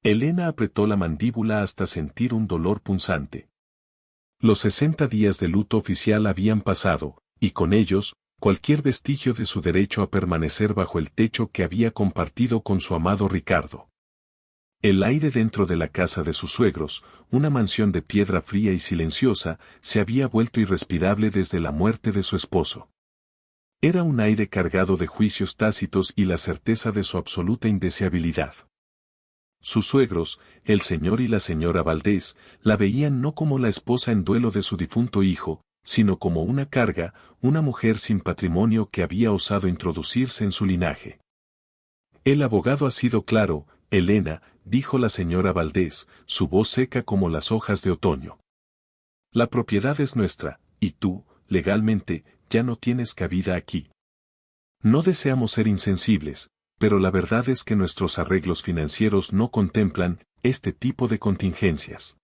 Elena apretó la mandíbula hasta sentir un dolor punzante. Los 60 días de luto oficial habían pasado, y con ellos, cualquier vestigio de su derecho a permanecer bajo el techo que había compartido con su amado Ricardo. El aire dentro de la casa de sus suegros, una mansión de piedra fría y silenciosa, se había vuelto irrespirable desde la muerte de su esposo. Era un aire cargado de juicios tácitos y la certeza de su absoluta indeseabilidad. Sus suegros, el señor y la señora Valdés, la veían no como la esposa en duelo de su difunto hijo, sino como una carga, una mujer sin patrimonio que había osado introducirse en su linaje. El abogado ha sido claro, Elena, dijo la señora Valdés, su voz seca como las hojas de otoño. La propiedad es nuestra, y tú, legalmente, ya no tienes cabida aquí. No deseamos ser insensibles, pero la verdad es que nuestros arreglos financieros no contemplan este tipo de contingencias.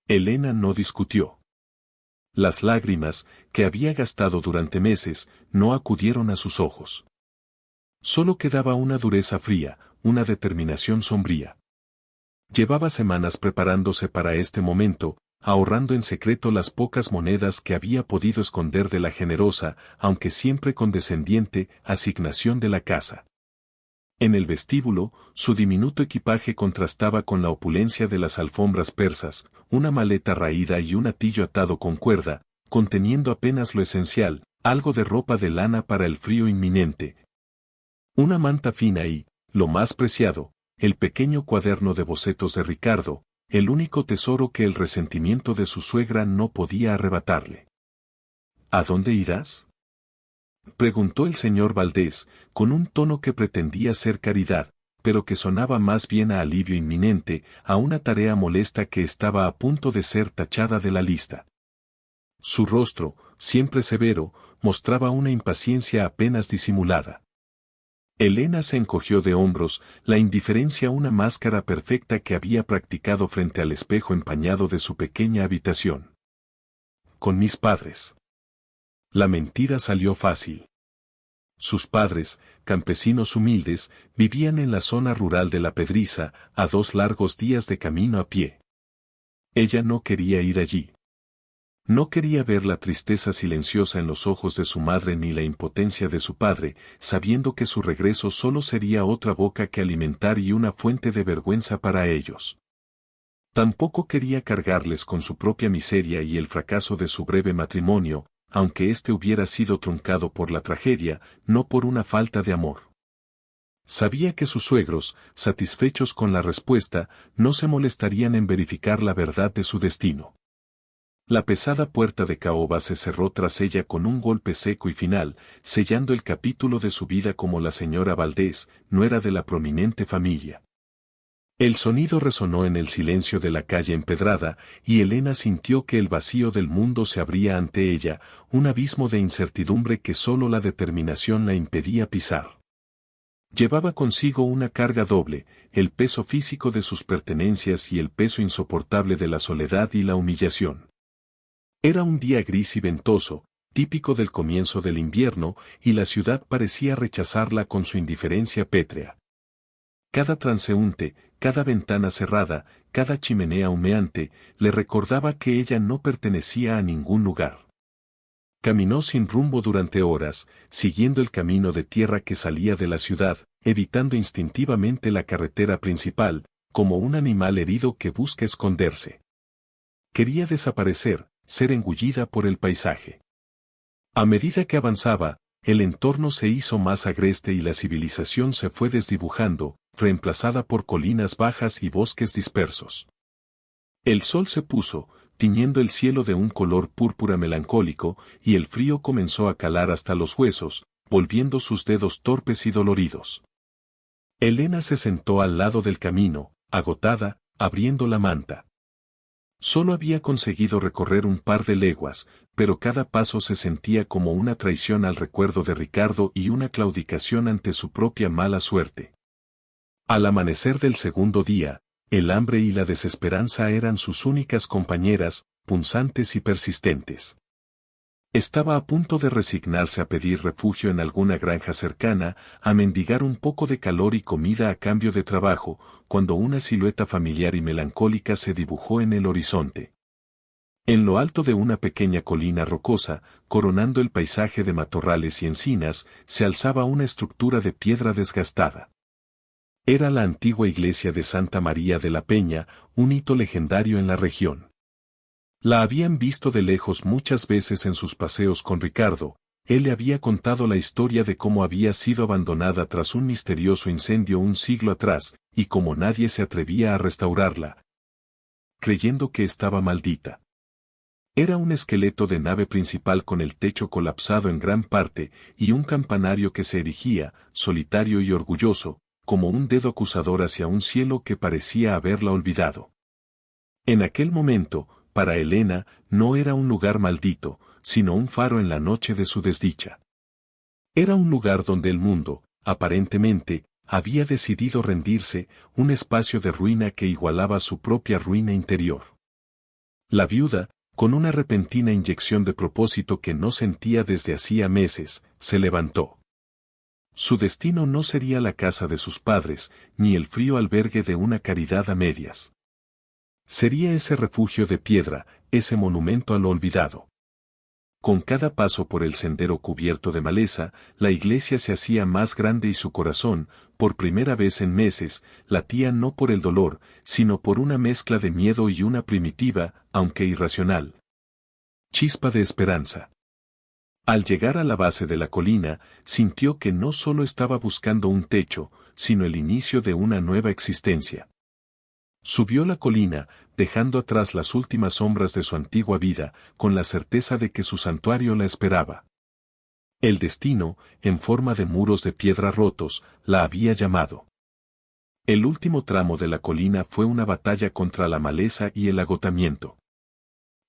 Elena no discutió. Las lágrimas, que había gastado durante meses, no acudieron a sus ojos. Solo quedaba una dureza fría, una determinación sombría. Llevaba semanas preparándose para este momento, ahorrando en secreto las pocas monedas que había podido esconder de la generosa, aunque siempre condescendiente, asignación de la casa. En el vestíbulo, su diminuto equipaje contrastaba con la opulencia de las alfombras persas, una maleta raída y un atillo atado con cuerda, conteniendo apenas lo esencial, algo de ropa de lana para el frío inminente. Una manta fina y, lo más preciado, el pequeño cuaderno de bocetos de Ricardo, el único tesoro que el resentimiento de su suegra no podía arrebatarle. ¿A dónde irás?, preguntó el señor Valdés, con un tono que pretendía ser caridad, pero que sonaba más bien a alivio inminente, a una tarea molesta que estaba a punto de ser tachada de la lista. Su rostro, siempre severo, mostraba una impaciencia apenas disimulada. Elena se encogió de hombros, la indiferencia una máscara perfecta que había practicado frente al espejo empañado de su pequeña habitación. Con mis padres. La mentira salió fácil. Sus padres, campesinos humildes, vivían en la zona rural de La Pedriza, a 2 largos días de camino a pie. Ella no quería ir allí. No quería ver la tristeza silenciosa en los ojos de su madre ni la impotencia de su padre, sabiendo que su regreso solo sería otra boca que alimentar y una fuente de vergüenza para ellos. Tampoco quería cargarles con su propia miseria y el fracaso de su breve matrimonio, aunque éste hubiera sido truncado por la tragedia, no por una falta de amor. Sabía que sus suegros, satisfechos con la respuesta, no se molestarían en verificar la verdad de su destino. La pesada puerta de caoba se cerró tras ella con un golpe seco y final, sellando el capítulo de su vida como la señora Valdés, nuera de la prominente familia. El sonido resonó en el silencio de la calle empedrada, y Elena sintió que el vacío del mundo se abría ante ella, un abismo de incertidumbre que solo la determinación la impedía pisar. Llevaba consigo una carga doble, el peso físico de sus pertenencias y el peso insoportable de la soledad y la humillación. Era un día gris y ventoso, típico del comienzo del invierno, y la ciudad parecía rechazarla con su indiferencia pétrea. Cada transeúnte, cada ventana cerrada, cada chimenea humeante, le recordaba que ella no pertenecía a ningún lugar. Caminó sin rumbo durante horas, siguiendo el camino de tierra que salía de la ciudad, evitando instintivamente la carretera principal, como un animal herido que busca esconderse. Quería desaparecer, ser engullida por el paisaje. A medida que avanzaba, el entorno se hizo más agreste y la civilización se fue desdibujando, reemplazada por colinas bajas y bosques dispersos. El sol se puso, tiñendo el cielo de un color púrpura melancólico, y el frío comenzó a calar hasta los huesos, volviendo sus dedos torpes y doloridos. Elena se sentó al lado del camino, agotada, abriendo la manta. Solo había conseguido recorrer un par de leguas, pero cada paso se sentía como una traición al recuerdo de Ricardo y una claudicación ante su propia mala suerte. Al amanecer del segundo día, el hambre y la desesperanza eran sus únicas compañeras, punzantes y persistentes. Estaba a punto de resignarse a pedir refugio en alguna granja cercana, a mendigar un poco de calor y comida a cambio de trabajo, cuando una silueta familiar y melancólica se dibujó en el horizonte. En lo alto de una pequeña colina rocosa, coronando el paisaje de matorrales y encinas, se alzaba una estructura de piedra desgastada. Era la antigua iglesia de Santa María de la Peña, un hito legendario en la región. La habían visto de lejos muchas veces en sus paseos con Ricardo. Él le había contado la historia de cómo había sido abandonada tras un misterioso incendio un siglo atrás, y cómo nadie se atrevía a restaurarla, creyendo que estaba maldita. Era un esqueleto de nave principal con el techo colapsado en gran parte, y un campanario que se erigía, solitario y orgulloso, como un dedo acusador hacia un cielo que parecía haberla olvidado. En aquel momento, para Elena, no era un lugar maldito, sino un faro en la noche de su desdicha. Era un lugar donde el mundo, aparentemente, había decidido rendirse, un espacio de ruina que igualaba su propia ruina interior. La viuda, con una repentina inyección de propósito que no sentía desde hacía meses, se levantó. Su destino no sería la casa de sus padres, ni el frío albergue de una caridad a medias. Sería ese refugio de piedra, ese monumento a lo olvidado. Con cada paso por el sendero cubierto de maleza, la iglesia se hacía más grande y su corazón, por primera vez en meses, latía no por el dolor, sino por una mezcla de miedo y una primitiva, aunque irracional, chispa de esperanza. Al llegar a la base de la colina, sintió que no solo estaba buscando un techo, sino el inicio de una nueva existencia. Subió la colina, dejando atrás las últimas sombras de su antigua vida, con la certeza de que su santuario la esperaba. El destino, en forma de muros de piedra rotos, la había llamado. El último tramo de la colina fue una batalla contra la maleza y el agotamiento.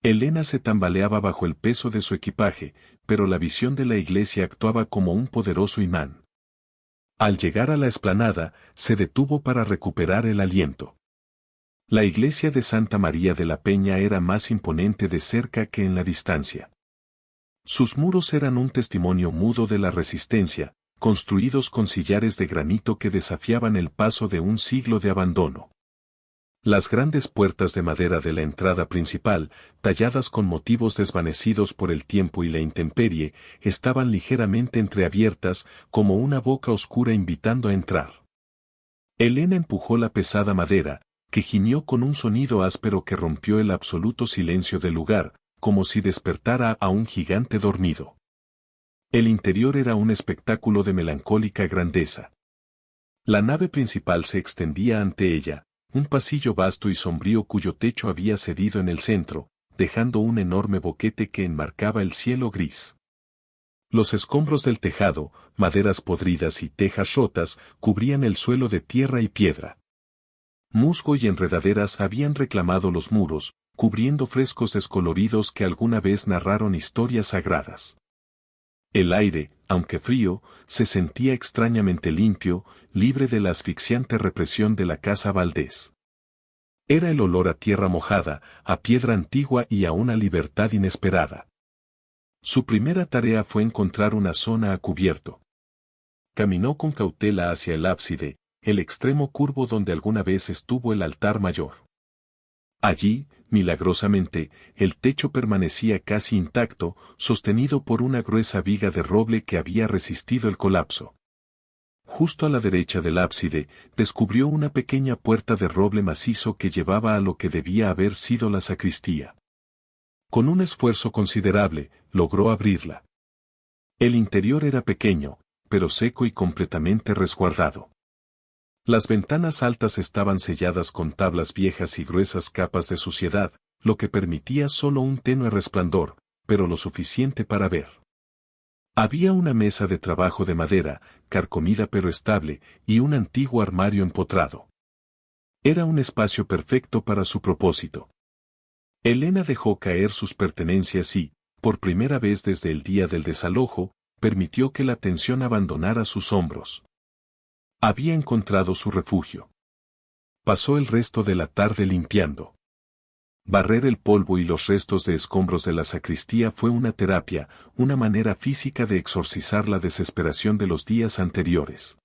Elena se tambaleaba bajo el peso de su equipaje, pero la visión de la iglesia actuaba como un poderoso imán. Al llegar a la explanada, se detuvo para recuperar el aliento. La iglesia de Santa María de la Peña era más imponente de cerca que en la distancia. Sus muros eran un testimonio mudo de la resistencia, construidos con sillares de granito que desafiaban el paso de un siglo de abandono. Las grandes puertas de madera de la entrada principal, talladas con motivos desvanecidos por el tiempo y la intemperie, estaban ligeramente entreabiertas, como una boca oscura invitando a entrar. Elena empujó la pesada madera, que gimió con un sonido áspero que rompió el absoluto silencio del lugar, como si despertara a un gigante dormido. El interior era un espectáculo de melancólica grandeza. La nave principal se extendía ante ella, un pasillo vasto y sombrío cuyo techo había cedido en el centro, dejando un enorme boquete que enmarcaba el cielo gris. Los escombros del tejado, maderas podridas y tejas rotas, cubrían el suelo de tierra y piedra. Musgo y enredaderas habían reclamado los muros, cubriendo frescos descoloridos que alguna vez narraron historias sagradas. El aire, aunque frío, se sentía extrañamente limpio, libre de la asfixiante represión de la casa Valdés. Era el olor a tierra mojada, a piedra antigua y a una libertad inesperada. Su primera tarea fue encontrar una zona a cubierto. Caminó con cautela hacia el ábside, el extremo curvo donde alguna vez estuvo el altar mayor. Allí, milagrosamente, el techo permanecía casi intacto, sostenido por una gruesa viga de roble que había resistido el colapso. Justo a la derecha del ábside, descubrió una pequeña puerta de roble macizo que llevaba a lo que debía haber sido la sacristía. Con un esfuerzo considerable, logró abrirla. El interior era pequeño, pero seco y completamente resguardado. Las ventanas altas estaban selladas con tablas viejas y gruesas capas de suciedad, lo que permitía solo un tenue resplandor, pero lo suficiente para ver. Había una mesa de trabajo de madera, carcomida pero estable, y un antiguo armario empotrado. Era un espacio perfecto para su propósito. Elena dejó caer sus pertenencias y, por primera vez desde el día del desalojo, permitió que la tensión abandonara sus hombros. Había encontrado su refugio. Pasó el resto de la tarde limpiando. Barrer el polvo y los restos de escombros de la sacristía fue una terapia, una manera física de exorcizar la desesperación de los días anteriores.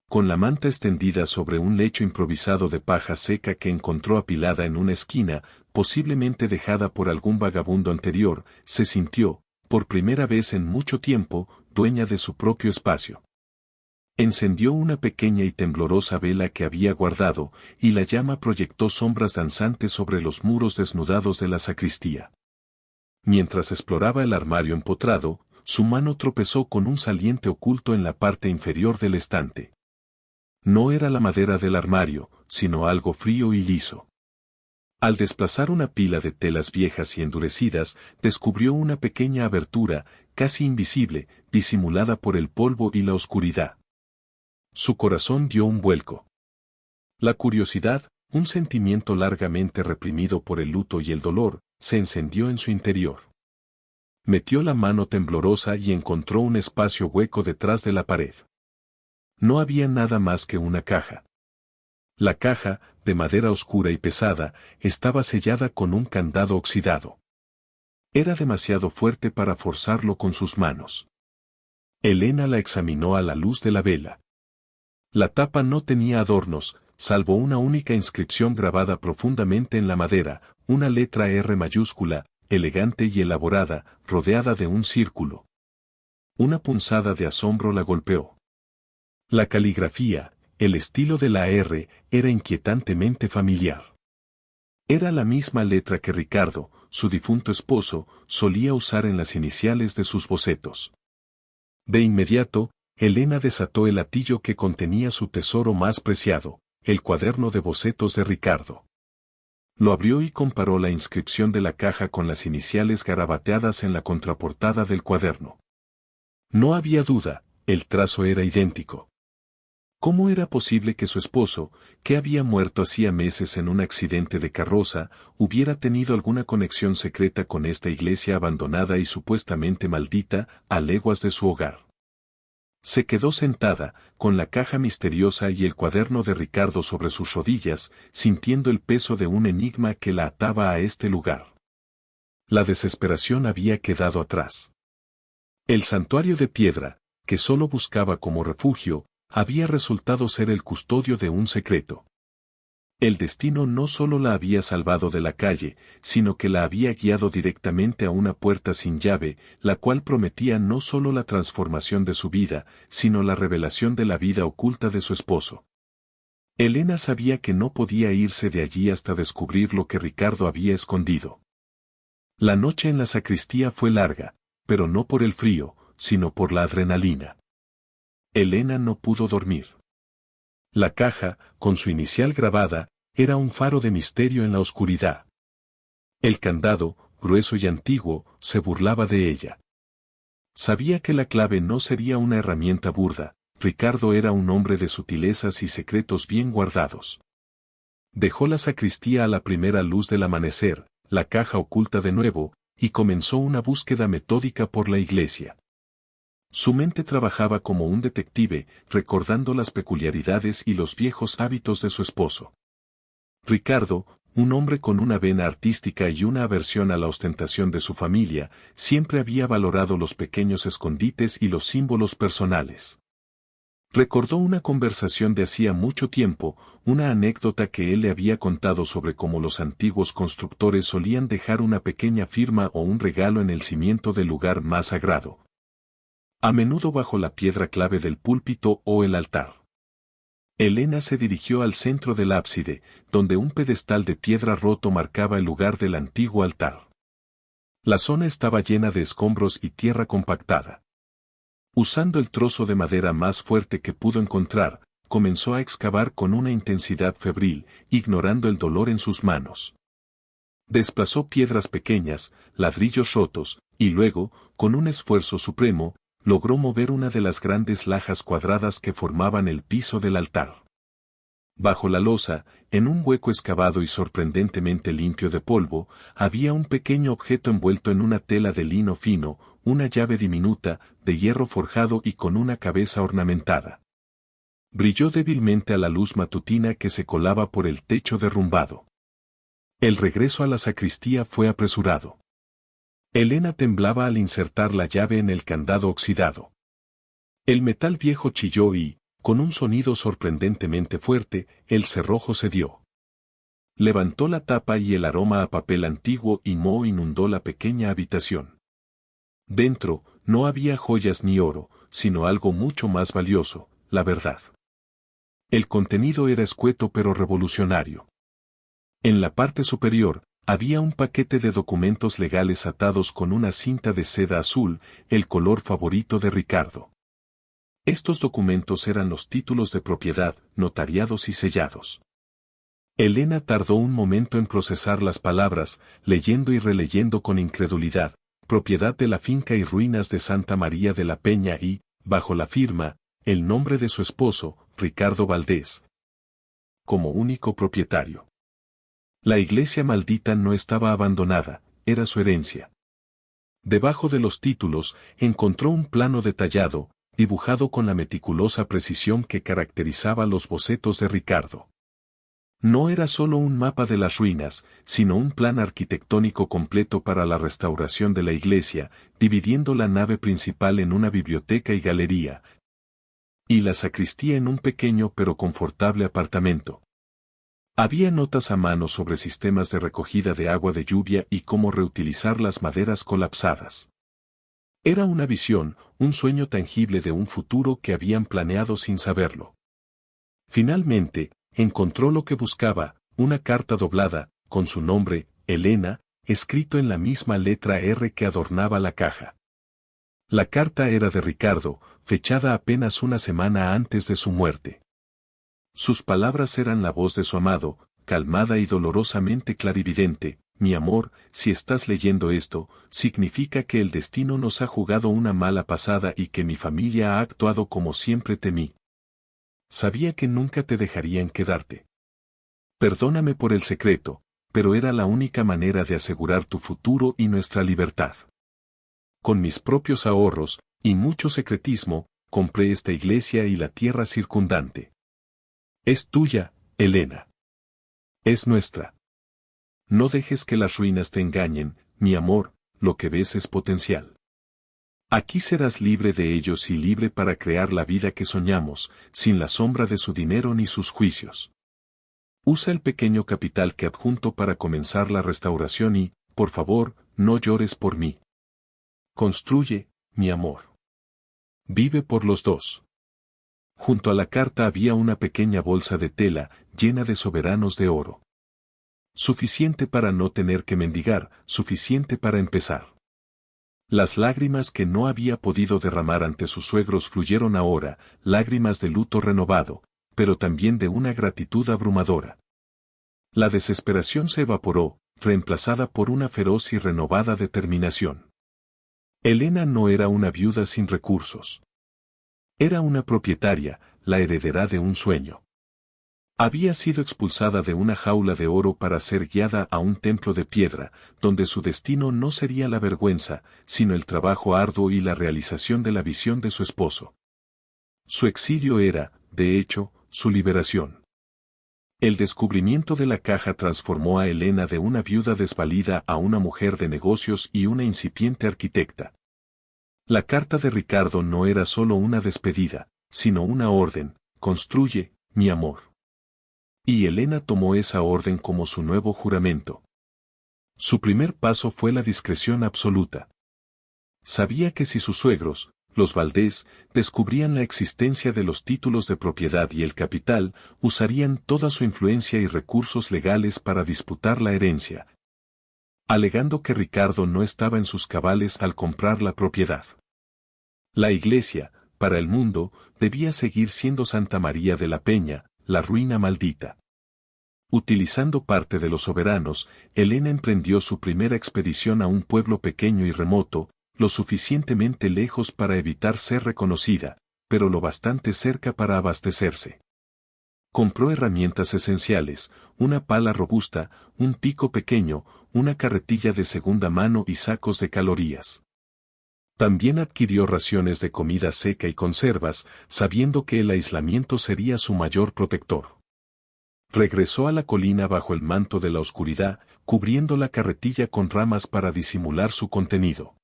Con la manta extendida sobre un lecho improvisado de paja seca que encontró apilada en una esquina, posiblemente dejada por algún vagabundo anterior, se sintió, por primera vez en mucho tiempo, dueña de su propio espacio. Encendió una pequeña y temblorosa vela que había guardado, y la llama proyectó sombras danzantes sobre los muros desnudados de la sacristía. Mientras exploraba el armario empotrado, su mano tropezó con un saliente oculto en la parte inferior del estante. No era la madera del armario, sino algo frío y liso. Al desplazar una pila de telas viejas y endurecidas, descubrió una pequeña abertura, casi invisible, disimulada por el polvo y la oscuridad. Su corazón dio un vuelco. La curiosidad, un sentimiento largamente reprimido por el luto y el dolor, se encendió en su interior. Metió la mano temblorosa y encontró un espacio hueco detrás de la pared. No había nada más que una caja. La caja, de madera oscura y pesada, estaba sellada con un candado oxidado. Era demasiado fuerte para forzarlo con sus manos. Elena la examinó a la luz de la vela. La tapa no tenía adornos, salvo una única inscripción grabada profundamente en la madera, una letra R mayúscula, elegante y elaborada, rodeada de un círculo. Una punzada de asombro la golpeó. La caligrafía, el estilo de la R, era inquietantemente familiar. Era la misma letra que Ricardo, su difunto esposo, solía usar en las iniciales de sus bocetos. De inmediato, Elena desató el hatillo que contenía su tesoro más preciado, el cuaderno de bocetos de Ricardo. Lo abrió y comparó la inscripción de la caja con las iniciales garabateadas en la contraportada del cuaderno. No había duda, el trazo era idéntico. ¿Cómo era posible que su esposo, que había muerto hacía meses en un accidente de carroza, hubiera tenido alguna conexión secreta con esta iglesia abandonada y supuestamente maldita, a leguas de su hogar? Se quedó sentada, con la caja misteriosa y el cuaderno de Ricardo sobre sus rodillas, sintiendo el peso de un enigma que la ataba a este lugar. La desesperación había quedado atrás. El santuario de piedra, que solo buscaba como refugio, había resultado ser el custodio de un secreto. El destino no solo la había salvado de la calle, sino que la había guiado directamente a una puerta sin llave, la cual prometía no solo la transformación de su vida, sino la revelación de la vida oculta de su esposo. Elena sabía que no podía irse de allí hasta descubrir lo que Ricardo había escondido. La noche en la sacristía fue larga, pero no por el frío, sino por la adrenalina. Elena no pudo dormir. La caja, con su inicial grabada, era un faro de misterio en la oscuridad. El candado, grueso y antiguo, se burlaba de ella. Sabía que la clave no sería una herramienta burda, Ricardo era un hombre de sutilezas y secretos bien guardados. Dejó la sacristía a la primera luz del amanecer, la caja oculta de nuevo, y comenzó una búsqueda metódica por la iglesia. Su mente trabajaba como un detective, recordando las peculiaridades y los viejos hábitos de su esposo. Ricardo, un hombre con una vena artística y una aversión a la ostentación de su familia, siempre había valorado los pequeños escondites y los símbolos personales. Recordó una conversación de hacía mucho tiempo, una anécdota que él le había contado sobre cómo los antiguos constructores solían dejar una pequeña firma o un regalo en el cimiento del lugar más sagrado. A menudo bajo la piedra clave del púlpito o el altar. Elena se dirigió al centro del ábside, donde un pedestal de piedra roto marcaba el lugar del antiguo altar. La zona estaba llena de escombros y tierra compactada. Usando el trozo de madera más fuerte que pudo encontrar, comenzó a excavar con una intensidad febril, ignorando el dolor en sus manos. Desplazó piedras pequeñas, ladrillos rotos, y luego, con un esfuerzo supremo, logró mover una de las grandes lajas cuadradas que formaban el piso del altar. Bajo la losa, en un hueco excavado y sorprendentemente limpio de polvo, había un pequeño objeto envuelto en una tela de lino fino, una llave diminuta, de hierro forjado y con una cabeza ornamentada. Brilló débilmente a la luz matutina que se colaba por el techo derrumbado. El regreso a la sacristía fue apresurado. Elena temblaba al insertar la llave en el candado oxidado. El metal viejo chilló y, con un sonido sorprendentemente fuerte, el cerrojo cedió. Levantó la tapa y el aroma a papel antiguo y moho inundó la pequeña habitación. Dentro, no había joyas ni oro, sino algo mucho más valioso, la verdad. El contenido era escueto pero revolucionario. En la parte superior, había un paquete de documentos legales atados con una cinta de seda azul, el color favorito de Ricardo. Estos documentos eran los títulos de propiedad, notariados y sellados. Elena tardó un momento en procesar las palabras, leyendo y releyendo con incredulidad, propiedad de la finca y ruinas de Santa María de la Peña y, bajo la firma, el nombre de su esposo, Ricardo Valdés, como único propietario. La iglesia maldita no estaba abandonada, era su herencia. Debajo de los títulos, encontró un plano detallado, dibujado con la meticulosa precisión que caracterizaba los bocetos de Ricardo. No era solo un mapa de las ruinas, sino un plan arquitectónico completo para la restauración de la iglesia, dividiendo la nave principal en una biblioteca y galería, y la sacristía en un pequeño pero confortable apartamento. Había notas a mano sobre sistemas de recogida de agua de lluvia y cómo reutilizar las maderas colapsadas. Era una visión, un sueño tangible de un futuro que habían planeado sin saberlo. Finalmente, encontró lo que buscaba, una carta doblada, con su nombre, Elena, escrito en la misma letra R que adornaba la caja. La carta era de Ricardo, fechada apenas una semana antes de su muerte. Sus palabras eran la voz de su amado, calmada y dolorosamente clarividente. Mi amor, si estás leyendo esto, significa que el destino nos ha jugado una mala pasada y que mi familia ha actuado como siempre temí. Sabía que nunca te dejarían quedarte. Perdóname por el secreto, pero era la única manera de asegurar tu futuro y nuestra libertad. Con mis propios ahorros, y mucho secretismo, compré esta iglesia y la tierra circundante. Es tuya, Elena. Es nuestra. No dejes que las ruinas te engañen, mi amor, lo que ves es potencial. Aquí serás libre de ellos y libre para crear la vida que soñamos, sin la sombra de su dinero ni sus juicios. Usa el pequeño capital que adjunto para comenzar la restauración y, por favor, no llores por mí. Construye, mi amor. Vive por los dos. Junto a la carta había una pequeña bolsa de tela, llena de soberanos de oro. Suficiente para no tener que mendigar, suficiente para empezar. Las lágrimas que no había podido derramar ante sus suegros fluyeron ahora, lágrimas de luto renovado, pero también de una gratitud abrumadora. La desesperación se evaporó, reemplazada por una feroz y renovada determinación. Elena no era una viuda sin recursos. Era una propietaria, la heredera de un sueño. Había sido expulsada de una jaula de oro para ser guiada a un templo de piedra, donde su destino no sería la vergüenza, sino el trabajo arduo y la realización de la visión de su esposo. Su exilio era, de hecho, su liberación. El descubrimiento de la caja transformó a Elena de una viuda desvalida a una mujer de negocios y una incipiente arquitecta. La carta de Ricardo no era solo una despedida, sino una orden: construye, mi amor. Y Elena tomó esa orden como su nuevo juramento. Su primer paso fue la discreción absoluta. Sabía que si sus suegros, los Valdés, descubrían la existencia de los títulos de propiedad y el capital, usarían toda su influencia y recursos legales para disputar la herencia, alegando que Ricardo no estaba en sus cabales al comprar la propiedad. La iglesia, para el mundo, debía seguir siendo Santa María de la Peña, la ruina maldita. Utilizando parte de los soberanos, Elena emprendió su primera expedición a un pueblo pequeño y remoto, lo suficientemente lejos para evitar ser reconocida, pero lo bastante cerca para abastecerse. Compró herramientas esenciales, una pala robusta, un pico pequeño, una carretilla de segunda mano y sacos de calorías. También adquirió raciones de comida seca y conservas, sabiendo que el aislamiento sería su mayor protector. Regresó a la colina bajo el manto de la oscuridad, cubriendo la carretilla con ramas para disimular su contenido.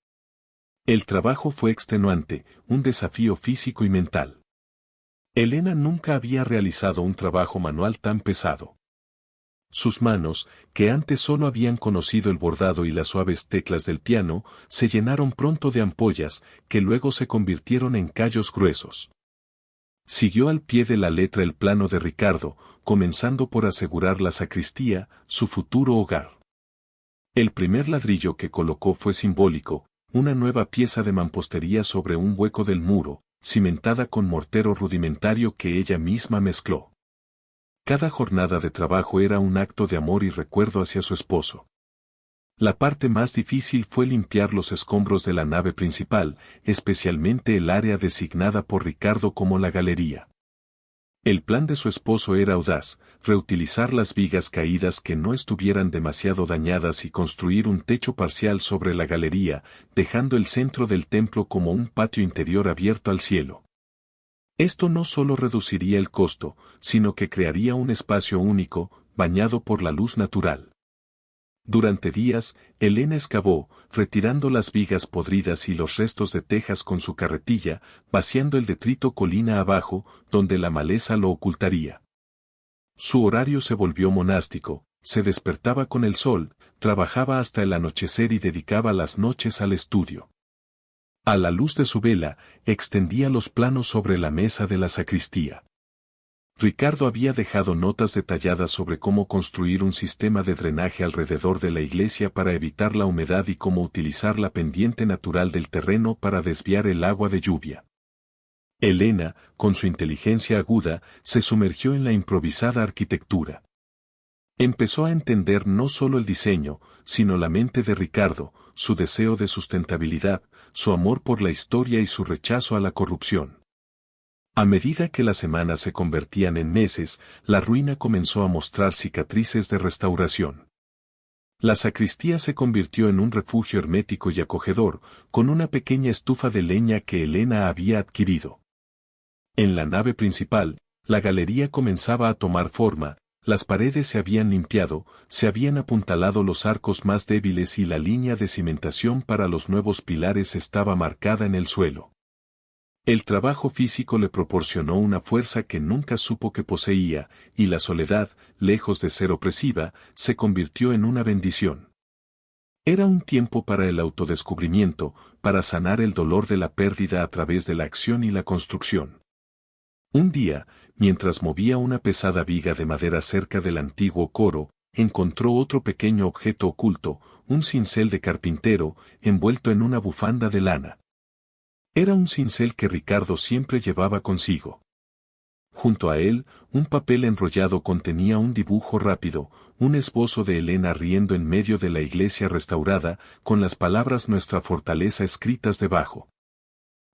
El trabajo fue extenuante, un desafío físico y mental. Elena nunca había realizado un trabajo manual tan pesado. Sus manos, que antes solo habían conocido el bordado y las suaves teclas del piano, se llenaron pronto de ampollas, que luego se convirtieron en callos gruesos. Siguió al pie de la letra el plano de Ricardo, comenzando por asegurar la sacristía, su futuro hogar. El primer ladrillo que colocó fue simbólico, una nueva pieza de mampostería sobre un hueco del muro, cimentada con mortero rudimentario que ella misma mezcló. Cada jornada de trabajo era un acto de amor y recuerdo hacia su esposo. La parte más difícil fue limpiar los escombros de la nave principal, especialmente el área designada por Ricardo como la galería. El plan de su esposo era audaz, reutilizar las vigas caídas que no estuvieran demasiado dañadas y construir un techo parcial sobre la galería, dejando el centro del templo como un patio interior abierto al cielo. Esto no solo reduciría el costo, sino que crearía un espacio único, bañado por la luz natural. Durante días, Elena excavó, retirando las vigas podridas y los restos de tejas con su carretilla, vaciando el detrito colina abajo, donde la maleza lo ocultaría. Su horario se volvió monástico, se despertaba con el sol, trabajaba hasta el anochecer y dedicaba las noches al estudio. A la luz de su vela, extendía los planos sobre la mesa de la sacristía. Ricardo había dejado notas detalladas sobre cómo construir un sistema de drenaje alrededor de la iglesia para evitar la humedad y cómo utilizar la pendiente natural del terreno para desviar el agua de lluvia. Elena, con su inteligencia aguda, se sumergió en la improvisada arquitectura. Empezó a entender no solo el diseño, sino la mente de Ricardo, su deseo de sustentabilidad, su amor por la historia y su rechazo a la corrupción. A medida que las semanas se convertían en meses, la ruina comenzó a mostrar cicatrices de restauración. La sacristía se convirtió en un refugio hermético y acogedor, con una pequeña estufa de leña que Elena había adquirido. En la nave principal, la galería comenzaba a tomar forma, las paredes se habían limpiado, se habían apuntalado los arcos más débiles y la línea de cimentación para los nuevos pilares estaba marcada en el suelo. El trabajo físico le proporcionó una fuerza que nunca supo que poseía, y la soledad, lejos de ser opresiva, se convirtió en una bendición. Era un tiempo para el autodescubrimiento, para sanar el dolor de la pérdida a través de la acción y la construcción. Un día, mientras movía una pesada viga de madera cerca del antiguo coro, encontró otro pequeño objeto oculto, un cincel de carpintero, envuelto en una bufanda de lana. Era un cincel que Ricardo siempre llevaba consigo. Junto a él, un papel enrollado contenía un dibujo rápido, un esbozo de Elena riendo en medio de la iglesia restaurada, con las palabras "Nuestra fortaleza" escritas debajo.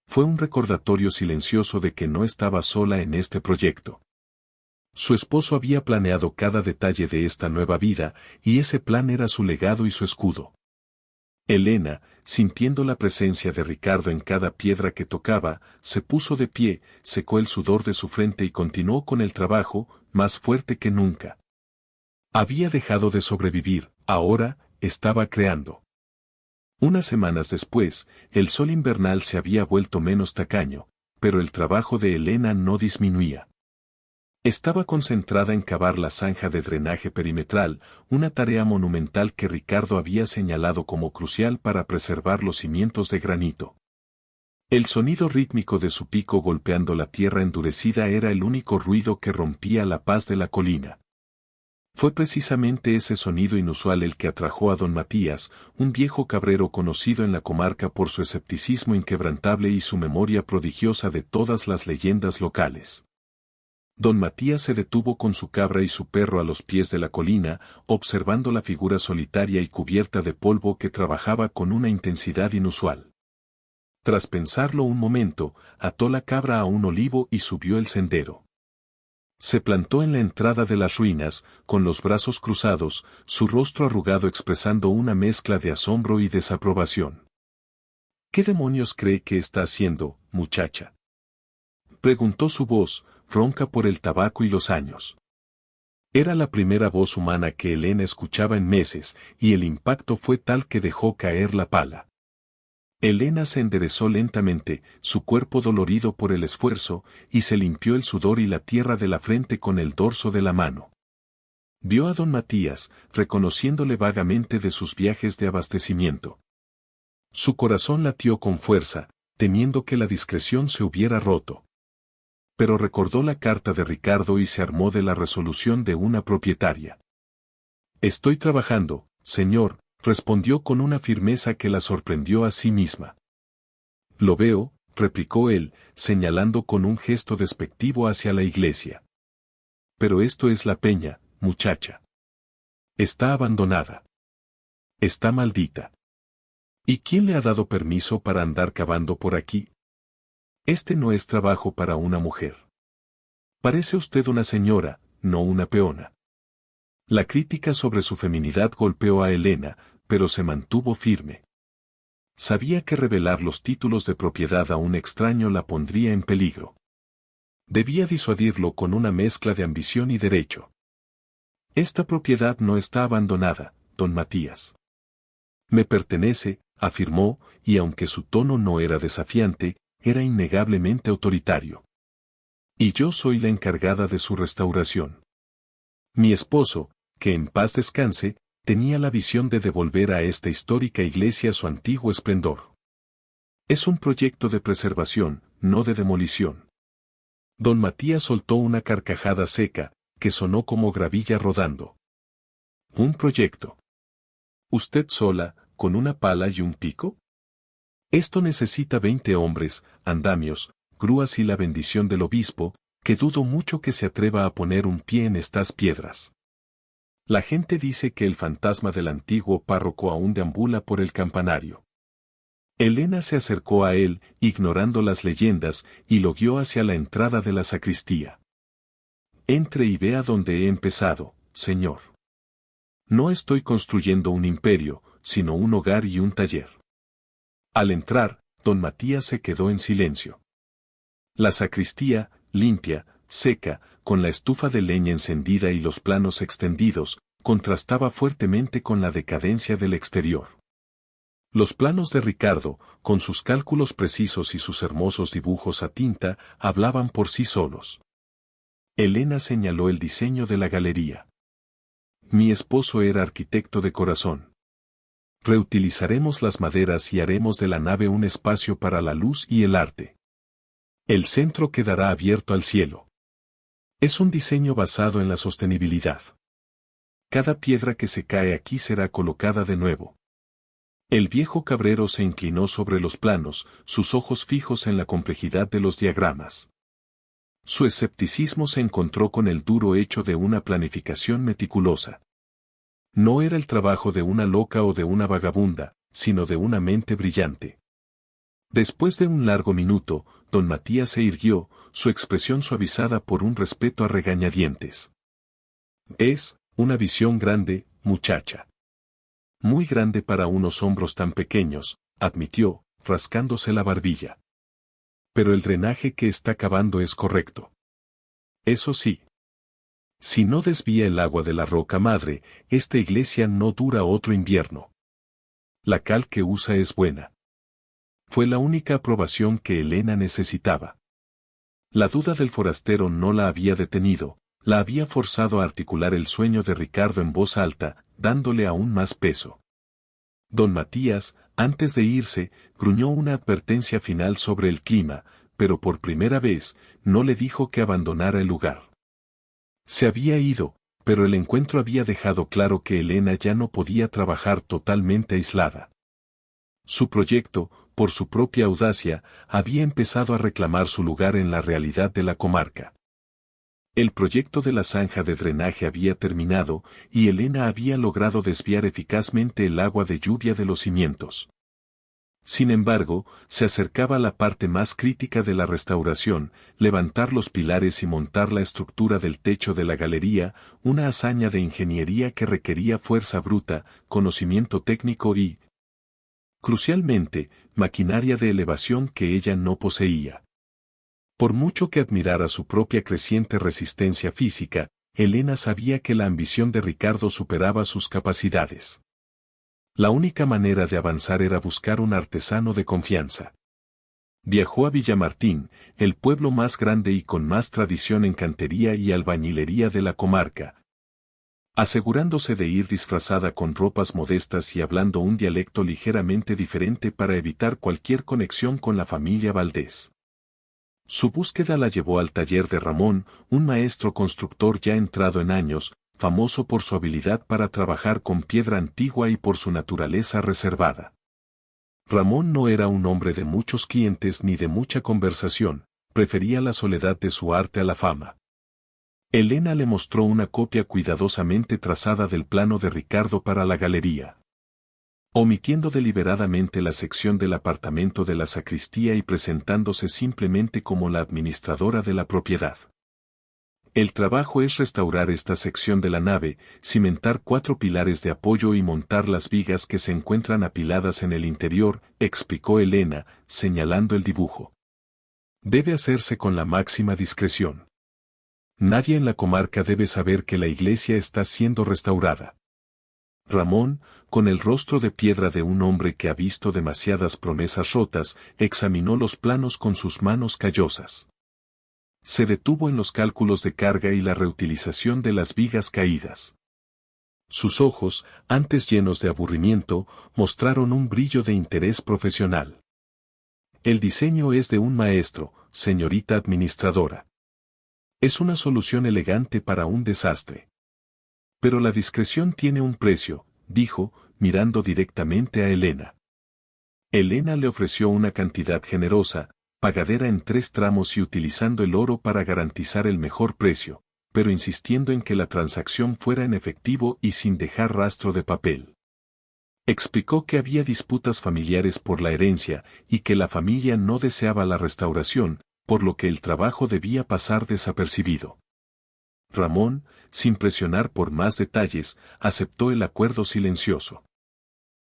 Fue un recordatorio silencioso de que no estaba sola en este proyecto. Su esposo había planeado cada detalle de esta nueva vida, y ese plan era su legado y su escudo. Elena, sintiendo la presencia de Ricardo en cada piedra que tocaba, se puso de pie, secó el sudor de su frente y continuó con el trabajo, más fuerte que nunca. Había dejado de sobrevivir, ahora, estaba creando. Unas semanas después, el sol invernal se había vuelto menos tacaño, pero el trabajo de Elena no disminuía. Estaba concentrada en cavar la zanja de drenaje perimetral, una tarea monumental que Ricardo había señalado como crucial para preservar los cimientos de granito. El sonido rítmico de su pico golpeando la tierra endurecida era el único ruido que rompía la paz de la colina. Fue precisamente ese sonido inusual el que atrajo a don Matías, un viejo cabrero conocido en la comarca por su escepticismo inquebrantable y su memoria prodigiosa de todas las leyendas locales. Don Matías se detuvo con su cabra y su perro a los pies de la colina, observando la figura solitaria y cubierta de polvo que trabajaba con una intensidad inusual. Tras pensarlo un momento, ató la cabra a un olivo y subió el sendero. Se plantó en la entrada de las ruinas, con los brazos cruzados, su rostro arrugado expresando una mezcla de asombro y desaprobación. ¿Qué demonios cree que está haciendo, muchacha?, preguntó su voz, ronca por el tabaco y los años. Era la primera voz humana que Elena escuchaba en meses, y el impacto fue tal que dejó caer la pala. Elena se enderezó lentamente, su cuerpo dolorido por el esfuerzo, y se limpió el sudor y la tierra de la frente con el dorso de la mano. Vio a don Matías, reconociéndole vagamente de sus viajes de abastecimiento. Su corazón latió con fuerza, temiendo que la discreción se hubiera roto. Pero recordó la carta de Ricardo y se armó de la resolución de una propietaria. «Estoy trabajando, señor», respondió con una firmeza que la sorprendió a sí misma. «Lo veo», replicó él, señalando con un gesto despectivo hacia la iglesia. «Pero esto es la peña, muchacha. Está abandonada. Está maldita. ¿Y quién le ha dado permiso para andar cavando por aquí? Este no es trabajo para una mujer. Parece usted una señora, no una peona». La crítica sobre su feminidad golpeó a Elena, pero se mantuvo firme. Sabía que revelar los títulos de propiedad a un extraño la pondría en peligro. Debía disuadirlo con una mezcla de ambición y derecho. «Esta propiedad no está abandonada, don Matías. Me pertenece», afirmó, y aunque su tono no era desafiante, era innegablemente autoritario. «Y yo soy la encargada de su restauración. Mi esposo, que en paz descanse, tenía la visión de devolver a esta histórica iglesia su antiguo esplendor. Es un proyecto de preservación, no de demolición». Don Matías soltó una carcajada seca, que sonó como gravilla rodando. «¿Un proyecto? ¿Usted sola, con una pala y un pico? Esto necesita 20 hombres, andamios, grúas y la bendición del obispo, que dudo mucho que se atreva a poner un pie en estas piedras. La gente dice que el fantasma del antiguo párroco aún deambula por el campanario». Elena se acercó a él, ignorando las leyendas, y lo guió hacia la entrada de la sacristía. «Entre y vea dónde he empezado, señor. No estoy construyendo un imperio, sino un hogar y un taller». Al entrar, don Matías se quedó en silencio. La sacristía, limpia, seca, con la estufa de leña encendida y los planos extendidos, contrastaba fuertemente con la decadencia del exterior. Los planos de Ricardo, con sus cálculos precisos y sus hermosos dibujos a tinta, hablaban por sí solos. Elena señaló el diseño de la galería. «Mi esposo era arquitecto de corazón. Reutilizaremos las maderas y haremos de la nave un espacio para la luz y el arte. El centro quedará abierto al cielo. Es un diseño basado en la sostenibilidad. Cada piedra que se cae aquí será colocada de nuevo». El viejo cabrero se inclinó sobre los planos, sus ojos fijos en la complejidad de los diagramas. Su escepticismo se encontró con el duro hecho de una planificación meticulosa. No era el trabajo de una loca o de una vagabunda, sino de una mente brillante. Después de un largo minuto, don Matías se irguió, su expresión suavizada por un respeto a regañadientes. «Es una visión grande, muchacha. Muy grande para unos hombros tan pequeños», admitió, rascándose la barbilla. «Pero el drenaje que está cavando es correcto. Eso sí. Si no desvía el agua de la roca madre, esta iglesia no dura otro invierno. La cal que usa es buena». Fue la única aprobación que Elena necesitaba. La duda del forastero no la había detenido, la había forzado a articular el sueño de Ricardo en voz alta, dándole aún más peso. Don Matías, antes de irse, gruñó una advertencia final sobre el clima, pero por primera vez, no le dijo que abandonara el lugar. Se había ido, pero el encuentro había dejado claro que Elena ya no podía trabajar totalmente aislada. Su proyecto, por su propia audacia, había empezado a reclamar su lugar en la realidad de la comarca. El proyecto de la zanja de drenaje había terminado, y Elena había logrado desviar eficazmente el agua de lluvia de los cimientos. Sin embargo, se acercaba la parte más crítica de la restauración, levantar los pilares y montar la estructura del techo de la galería, una hazaña de ingeniería que requería fuerza bruta, conocimiento técnico y, crucialmente, maquinaria de elevación que ella no poseía. Por mucho que admirara su propia creciente resistencia física, Elena sabía que la ambición de Ricardo superaba sus capacidades. La única manera de avanzar era buscar un artesano de confianza. Viajó a Villamartín, el pueblo más grande y con más tradición en cantería y albañilería de la comarca, asegurándose de ir disfrazada con ropas modestas y hablando un dialecto ligeramente diferente para evitar cualquier conexión con la familia Valdés. Su búsqueda la llevó al taller de Ramón, un maestro constructor ya entrado en años, famoso por su habilidad para trabajar con piedra antigua y por su naturaleza reservada. Ramón no era un hombre de muchos clientes ni de mucha conversación, prefería la soledad de su arte a la fama. Elena le mostró una copia cuidadosamente trazada del plano de Ricardo para la galería. Omitiendo deliberadamente la sección del apartamento de la sacristía y presentándose simplemente como la administradora de la propiedad. El trabajo es restaurar esta sección de la nave, cimentar 4 pilares de apoyo y montar las vigas que se encuentran apiladas en el interior, explicó Elena, señalando el dibujo. Debe hacerse con la máxima discreción. Nadie en la comarca debe saber que la iglesia está siendo restaurada. Ramón, con el rostro de piedra de un hombre que ha visto demasiadas promesas rotas, examinó los planos con sus manos callosas. Se detuvo en los cálculos de carga y la reutilización de las vigas caídas. Sus ojos, antes llenos de aburrimiento, mostraron un brillo de interés profesional. El diseño es de un maestro, señorita administradora. Es una solución elegante para un desastre. Pero la discreción tiene un precio, dijo, mirando directamente a Elena. Elena le ofreció una cantidad generosa, pagadera en 3 tramos y utilizando el oro para garantizar el mejor precio, pero insistiendo en que la transacción fuera en efectivo y sin dejar rastro de papel. Explicó que había disputas familiares por la herencia y que la familia no deseaba la restauración, por lo que el trabajo debía pasar desapercibido. Ramón, sin presionar por más detalles, aceptó el acuerdo silencioso.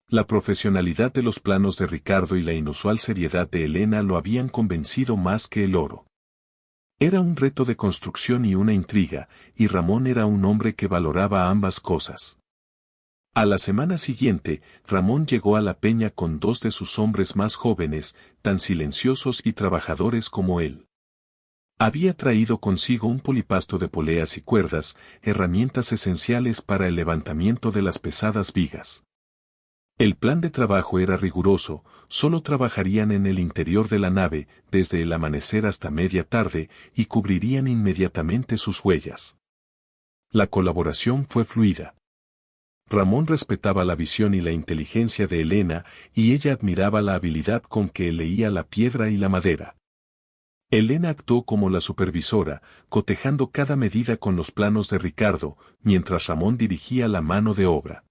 La profesionalidad de los planos de Ricardo y la inusual seriedad de Elena lo habían convencido más que el oro. Era un reto de construcción y una intriga, y Ramón era un hombre que valoraba ambas cosas. A la semana siguiente, Ramón llegó a la peña con 2 de sus hombres más jóvenes, tan silenciosos y trabajadores como él. Había traído consigo un polipasto de poleas y cuerdas, herramientas esenciales para el levantamiento de las pesadas vigas. El plan de trabajo era riguroso, solo trabajarían en el interior de la nave, desde el amanecer hasta media tarde, y cubrirían inmediatamente sus huellas. La colaboración fue fluida. Ramón respetaba la visión y la inteligencia de Elena, y ella admiraba la habilidad con que leía la piedra y la madera. Elena actuó como la supervisora, cotejando cada medida con los planos de Ricardo, mientras Ramón dirigía la mano de obra.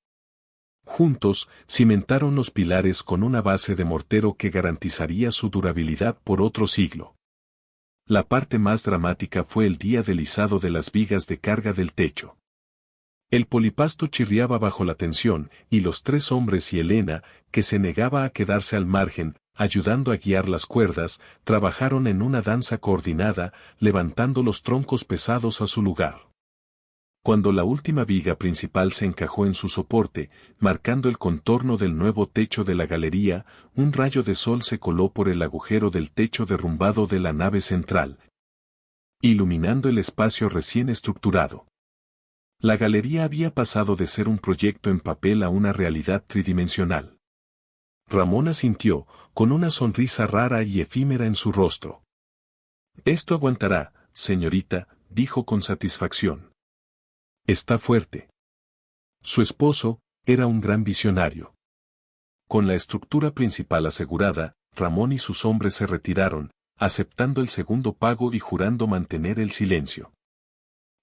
Juntos, cimentaron los pilares con una base de mortero que garantizaría su durabilidad por otro siglo. La parte más dramática fue el día del izado de las vigas de carga del techo. El polipasto chirriaba bajo la tensión, y los 3 hombres y Elena, que se negaba a quedarse al margen, ayudando a guiar las cuerdas, trabajaron en una danza coordinada, levantando los troncos pesados a su lugar. Cuando la última viga principal se encajó en su soporte, marcando el contorno del nuevo techo de la galería, un rayo de sol se coló por el agujero del techo derrumbado de la nave central, iluminando el espacio recién estructurado. La galería había pasado de ser un proyecto en papel a una realidad tridimensional. Ramón asintió, con una sonrisa rara y efímera en su rostro. «Esto aguantará, señorita», dijo con satisfacción. «Está fuerte». Su esposo era un gran visionario. Con la estructura principal asegurada, Ramón y sus hombres se retiraron, aceptando el segundo pago y jurando mantener el silencio.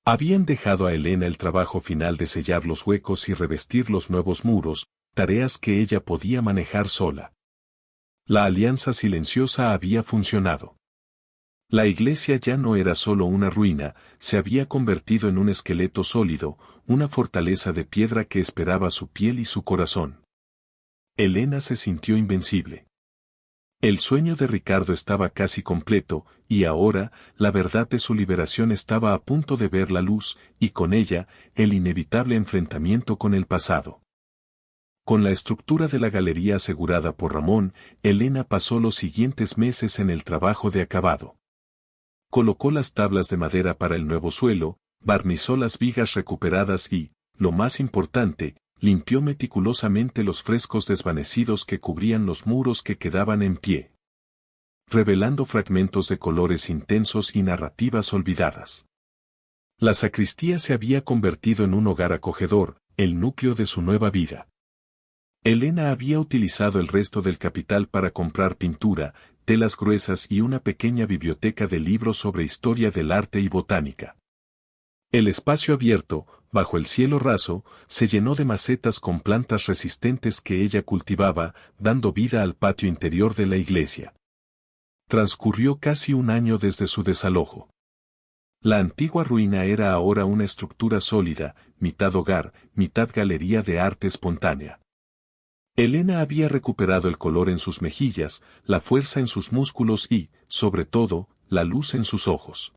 Habían dejado a Elena el trabajo final de sellar los huecos y revestir los nuevos muros, tareas que ella podía manejar sola. La alianza silenciosa había funcionado. La iglesia ya no era solo una ruina, se había convertido en un esqueleto sólido, una fortaleza de piedra que esperaba su piel y su corazón. Elena se sintió invencible. El sueño de Ricardo estaba casi completo, y ahora, la verdad de su liberación estaba a punto de ver la luz, y con ella, el inevitable enfrentamiento con el pasado. Con la estructura de la galería asegurada por Ramón, Elena pasó los siguientes meses en el trabajo de acabado. Colocó las tablas de madera para el nuevo suelo, barnizó las vigas recuperadas y, lo más importante, limpió meticulosamente los frescos desvanecidos que cubrían los muros que quedaban en pie, revelando fragmentos de colores intensos y narrativas olvidadas. La sacristía se había convertido en un hogar acogedor, el núcleo de su nueva vida. Elena había utilizado el resto del capital para comprar pintura, telas gruesas y una pequeña biblioteca de libros sobre historia del arte y botánica. El espacio abierto, bajo el cielo raso, se llenó de macetas con plantas resistentes que ella cultivaba, dando vida al patio interior de la iglesia. Transcurrió casi un año desde su desalojo. La antigua ruina era ahora una estructura sólida, mitad hogar, mitad galería de arte espontánea. Elena había recuperado el color en sus mejillas, la fuerza en sus músculos y, sobre todo, la luz en sus ojos.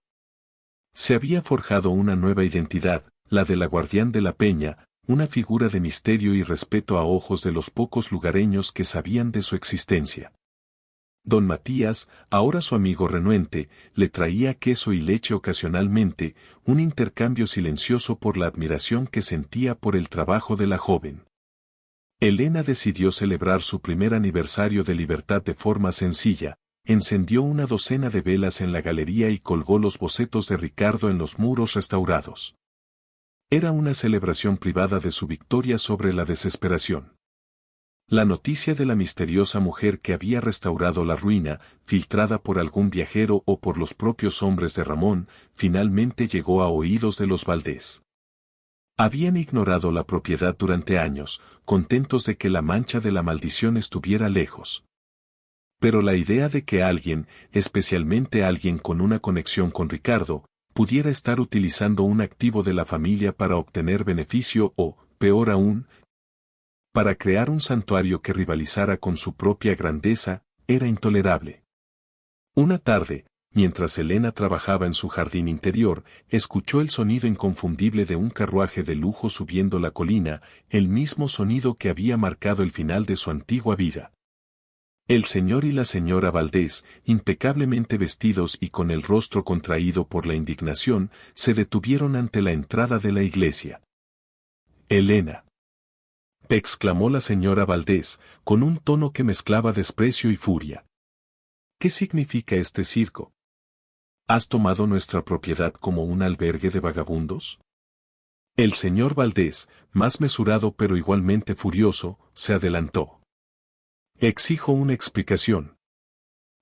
Se había forjado una nueva identidad, la de la guardián de la peña, una figura de misterio y respeto a ojos de los pocos lugareños que sabían de su existencia. Don Matías, ahora su amigo renuente, le traía queso y leche ocasionalmente, un intercambio silencioso por la admiración que sentía por el trabajo de la joven. Elena decidió celebrar su primer aniversario de libertad de forma sencilla, encendió una docena de velas en la galería y colgó los bocetos de Ricardo en los muros restaurados. Era una celebración privada de su victoria sobre la desesperación. La noticia de la misteriosa mujer que había restaurado la ruina, filtrada por algún viajero o por los propios hombres de Ramón, finalmente llegó a oídos de los Valdés. Habían ignorado la propiedad durante años, contentos de que la mancha de la maldición estuviera lejos. Pero la idea de que alguien, especialmente alguien con una conexión con Ricardo, pudiera estar utilizando un activo de la familia para obtener beneficio o, peor aún, para crear un santuario que rivalizara con su propia grandeza, era intolerable. Una tarde, mientras Elena trabajaba en su jardín interior, escuchó el sonido inconfundible de un carruaje de lujo subiendo la colina, el mismo sonido que había marcado el final de su antigua vida. El señor y la señora Valdés, impecablemente vestidos y con el rostro contraído por la indignación, se detuvieron ante la entrada de la iglesia. «Elena», exclamó la señora Valdés, con un tono que mezclaba desprecio y furia. «¿Qué significa este circo? ¿Has tomado nuestra propiedad como un albergue de vagabundos?» El señor Valdés, más mesurado pero igualmente furioso, se adelantó. «Exijo una explicación.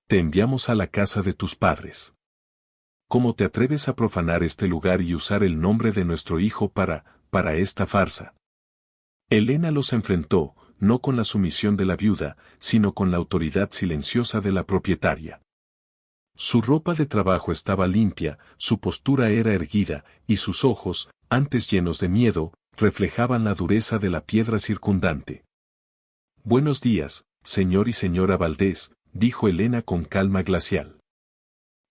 Te enviamos a la casa de tus padres. ¿Cómo te atreves a profanar este lugar y usar el nombre de nuestro hijo para esta farsa?» Elena los enfrentó, no con la sumisión de la viuda, sino con la autoridad silenciosa de la propietaria. Su ropa de trabajo estaba limpia, su postura era erguida, y sus ojos, antes llenos de miedo, reflejaban la dureza de la piedra circundante. «Buenos días, señor y señora Valdés», dijo Elena con calma glacial.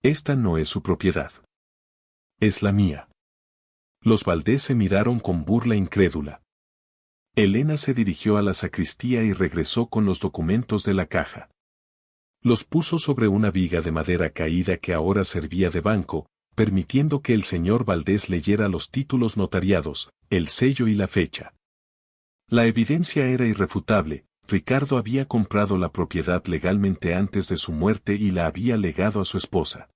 «Esta no es su propiedad. Es la mía». Los Valdés se miraron con burla incrédula. Elena se dirigió a la sacristía y regresó con los documentos de la caja. Los puso sobre una viga de madera caída que ahora servía de banco, permitiendo que el señor Valdés leyera los títulos notariados, el sello y la fecha. La evidencia era irrefutable. Ricardo había comprado la propiedad legalmente antes de su muerte y la había legado a su esposa.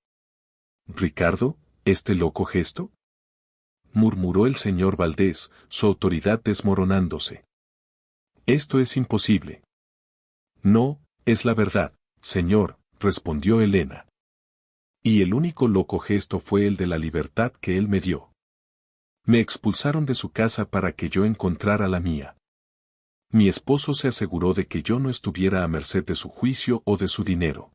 «¿Ricardo, este loco gesto?», murmuró el señor Valdés, su autoridad desmoronándose. «Esto es imposible». «No, es la verdad, señor», respondió Elena. «Y el único loco gesto fue el de la libertad que él me dio. Me expulsaron de su casa para que yo encontrara la mía. Mi esposo se aseguró de que yo no estuviera a merced de su juicio o de su dinero».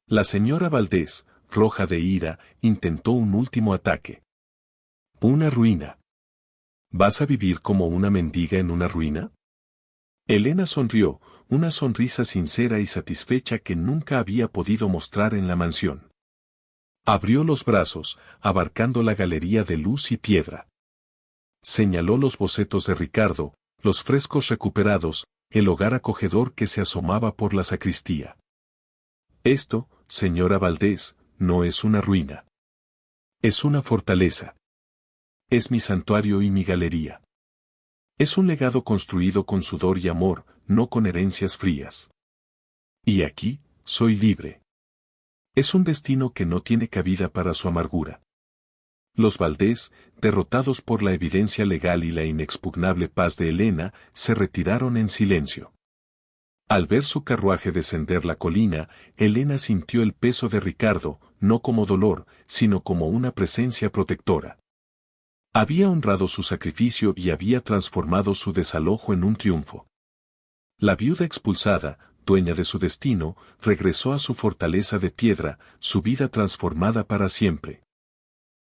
La señora Valdés, roja de ira, intentó un último ataque. «Una ruina. ¿Vas a vivir como una mendiga en una ruina?». Elena sonrió, una sonrisa sincera y satisfecha que nunca había podido mostrar en la mansión. Abrió los brazos, abarcando la galería de luz y piedra. Señaló los bocetos de Ricardo, los frescos recuperados, el hogar acogedor que se asomaba por la sacristía. Esto, señora Valdés, no es una ruina. Es una fortaleza. Es mi santuario y mi galería. Es un legado construido con sudor y amor, no con herencias frías. Y aquí, soy libre. Es un destino que no tiene cabida para su amargura. Los Valdés, derrotados por la evidencia legal y la inexpugnable paz de Elena, se retiraron en silencio. Al ver su carruaje descender la colina, Elena sintió el peso de Ricardo, no como dolor, sino como una presencia protectora. Había honrado su sacrificio y había transformado su desalojo en un triunfo. La viuda expulsada, dueña de su destino, regresó a su fortaleza de piedra, su vida transformada para siempre.